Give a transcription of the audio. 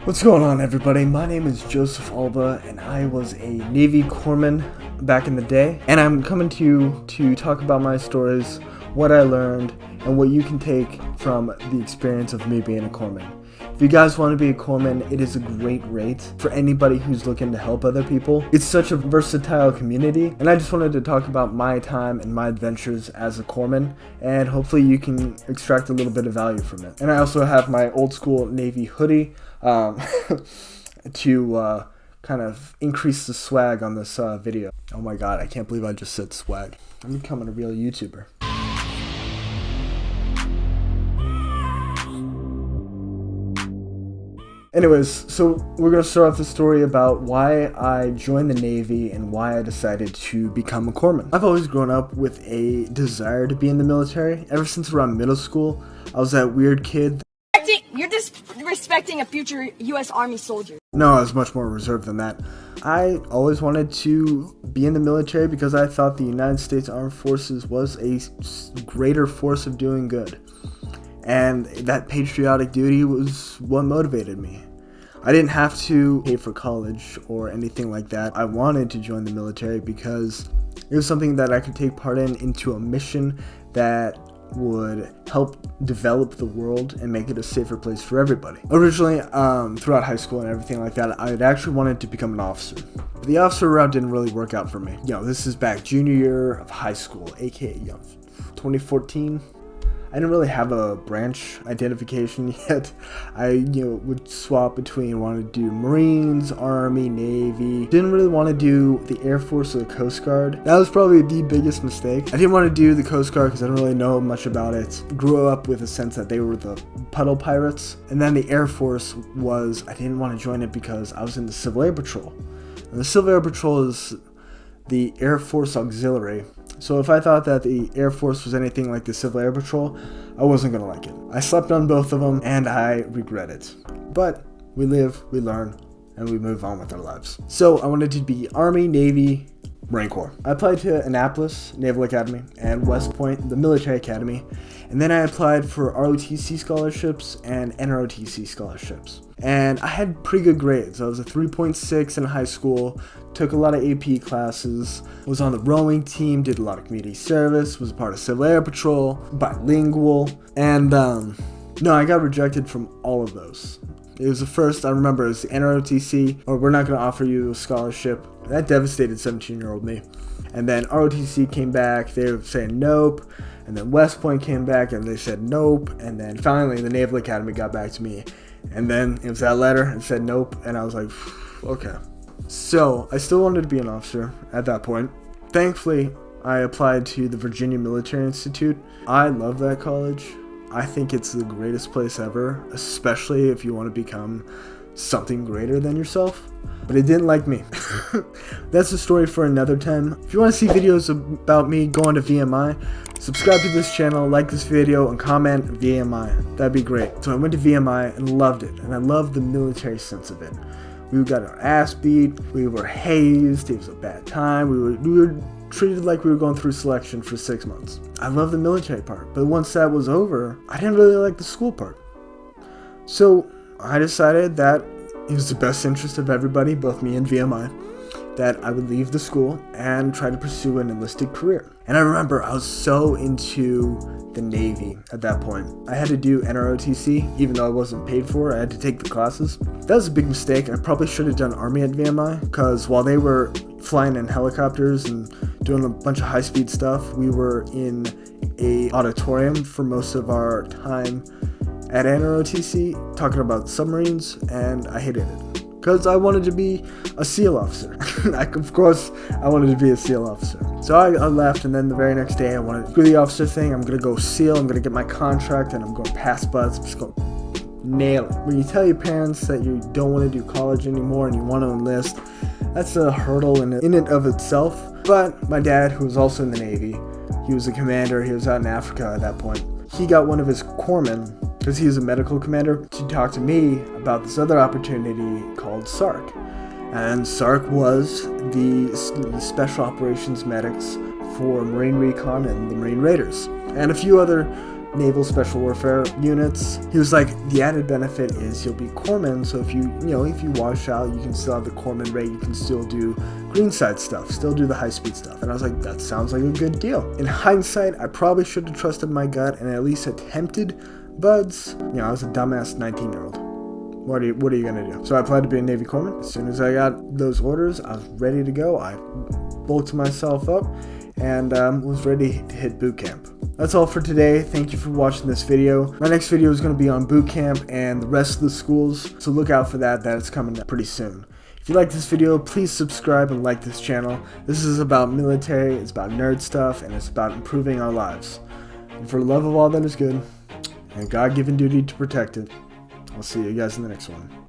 What's going on, everybody? My name is J.C.Albaugh, and I was a Navy corpsman back in the day, and I'm coming to you to talk about my stories, what I learned, and what you can take from the experience of me being a corpsman. If you guys want to be a corpsman, it is a great rate for anybody who's looking to help other people. It's such a versatile community, and I just wanted to talk about my time and my adventures as a corpsman, and hopefully you can extract a little bit of value from it. And I also have my old school Navy hoodie to kind of increase the swag on this video. Oh my god, I can't believe I just said swag. I'm becoming a real YouTuber. Anyways, so we're going to start off the story about why I joined the Navy and why I decided to become a corpsman. I've always grown up with a desire to be in the military. Ever since around middle school, I was that weird kid. You're disrespecting a future U.S. Army soldier. No, I was much more reserved than that. I always wanted to be in the military because I thought the United States Armed Forces was a greater force of doing good. And that patriotic duty was what motivated me. I didn't have to pay for college or anything like that. I wanted to join the military because it was something that I could take part in into a mission that would help develop the world and make it a safer place for everybody. Originally, throughout high school and everything like that, I had actually wanted to become an officer. But the officer route didn't really work out for me. This is back junior year of high school, aka 2014. I didn't really have a branch identification yet. I, would swap between wanting to do Marines, Army, Navy. Didn't really want to do the Air Force or the Coast Guard. That was probably the biggest mistake. I didn't want to do the Coast Guard because I didn't really know much about it. Grew up with a sense that they were the puddle pirates. And then the Air Force was, I didn't want to join it because I was in the Civil Air Patrol. And the Civil Air Patrol is the Air Force Auxiliary. So if I thought that the Air Force was anything like the Civil Air Patrol, I wasn't going to like it. I slept on both of them, and I regret it. But we live, we learn, and we move on with our lives. So I wanted to be Army, Navy, Marine Corps. I applied to Annapolis Naval Academy and West Point, the Military Academy, and then I applied for ROTC scholarships and NROTC scholarships. And I had pretty good grades. I was a 3.6 in high school, took a lot of AP classes, was on the rowing team, did a lot of community service, was a part of Civil Air Patrol, bilingual, and no, I got rejected from all of those. It was the first, I remember, it was the NROTC, or we're not going to offer you a scholarship. That devastated 17-year-old me. And then ROTC came back, they were saying nope. And then West Point came back and they said nope. And then finally the Naval Academy got back to me. And then it was that letter and said nope. And I was like, okay. So I still wanted to be an officer at that point. Thankfully, I applied to the Virginia Military Institute. I love that college. I think it's the greatest place ever, especially if you want to become something greater than yourself. But it didn't like me. That's a story for another time. If you want to see videos about me going to VMI, subscribe to this channel, like this video, and comment VMI. That'd be great. So I went to VMI and loved it. And I loved the military sense of it. We got our ass beat. We were hazed. It was a bad time. We were treated like we were going through selection for 6 months. I love the military part. But once that was over, I didn't really like the school part. So I decided that it was the best interest of everybody, both me and VMI, that I would leave the school and try to pursue an enlisted career. And I remember I was so into the Navy at that point. I had to do NROTC, even though I wasn't paid for it. I had to take the classes. That was a big mistake. I probably should have done Army at VMI, because while they were flying in helicopters and doing a bunch of high-speed stuff, we were in a auditorium for most of our time at NROTC talking about submarines, and I hated it because I wanted to be a SEAL officer. Of course, I wanted to be a SEAL officer. So I left, and then the very next day I wanted to do the officer thing. I'm going to go SEAL, I'm going to get my contract, and I'm going to pass buds. I'm just going to nail it. When you tell your parents that you don't want to do college anymore and you want to enlist, that's a hurdle in and of itself. But my dad, who was also in the Navy, he was a commander, he was out in Africa at that point. He got one of his corpsmen, because he was a medical commander, to talk to me about this other opportunity called SARC. And SARC was the Special Operations Medics for Marine Recon and the Marine Raiders, and a few other Naval Special Warfare units. He was like, the added benefit is you'll be corpsman, so if you wash out, you can still have the corpsman rate, you can still do greenside stuff, still do the high-speed stuff. And I was like, that sounds like a good deal. In hindsight, I probably should have trusted my gut and at least attempted, but, I was a dumbass 19-year-old. What are you gonna do? So I applied to be a Navy corpsman. As soon as I got those orders, I was ready to go. I bulked myself up and was ready to hit boot camp. That's all for today. Thank you for watching this video. My next video is going to be on boot camp and the rest of the schools, so look out for that. That's coming pretty soon. If you like this video, please subscribe and like this channel. This is about military, it's about nerd stuff, and it's about improving our lives. And for the love of all that is good, and God-given duty to protect it, I'll see you guys in the next one.